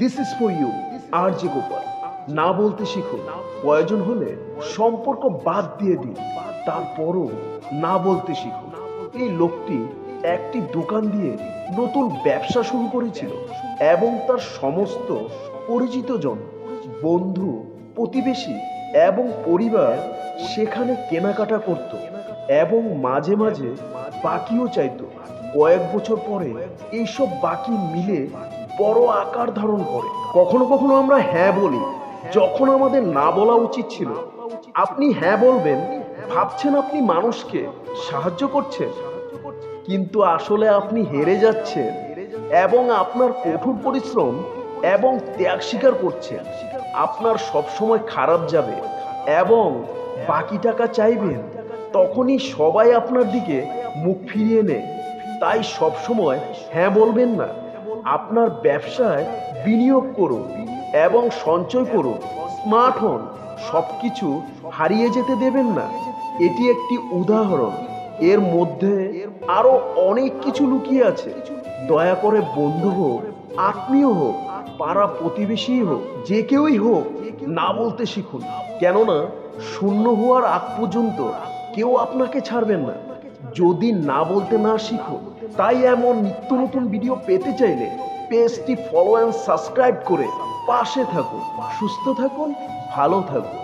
This is for you RJ Gopal. না বলতে শিখুন, প্রয়োজন হলে সম্পর্ক বাদ দিয়ে দিন, তারপরও না বলতে শিখুন। এই লোকটি একটি দোকান দিয়ে নতুন ব্যবসা শুরু করেছিল এবং তার সমস্ত পরিচিতজন, বন্ধু, প্রতিবেশী এবং পরিবার সেখানে কেনাকাটা করত এবং মাঝে মাঝে বাকিও চাইতো। কয়েক বছর পরে এইসব বাকি মিলে বড় আকার ধারণ করে। কখনো কখনো আমরা হ্যাঁ বলি যখন আমাদের না বলা উচিত ছিল। আপনি হ্যাঁ বলবেন ভাবছেন আপনি মানুষকে সাহায্য করছেন, কিন্তু আসলে আপনি হেরে যাচ্ছেন এবং আপনার কঠোর পরিশ্রম এবং ত্যাগ স্বীকার করছেন। আপনার সবসময় খারাপ যাবে এবং বাকি টাকা চাইবেন, তখনই সবাই আপনার দিকে মুখ ফিরিয়ে নেয়। তাই সবসময় হ্যাঁ বলবেন না। আপনার ব্যবসায় বিনিয়োগ করুন এবং সঞ্চয় করুন। স্মার্ট হন, সবকিছু হারিয়ে যেতে দেবেন না। এটি একটি উদাহরণ, এর মধ্যে আরো অনেক কিছু লুকিয়ে আছে। দয়া করে বন্ধু হোক, আত্মীয় হোক, পাড়া প্রতিবেশী হোক, যে কেউই হোক, না বলতে শিখুন। কেননা শূন্য হওয়ার আগ পর্যন্ত কেউ আপনাকে ছাড়বেন না যদি না বলতে না শিখুন। তাই এমন নিত্য নতুন ভিডিও পেতে চাইলে পেজটি ফলো অ্যান্ড সাবস্ক্রাইব করে পাশে থাকুন। সুস্থ থাকুন, ভালো থাকুন।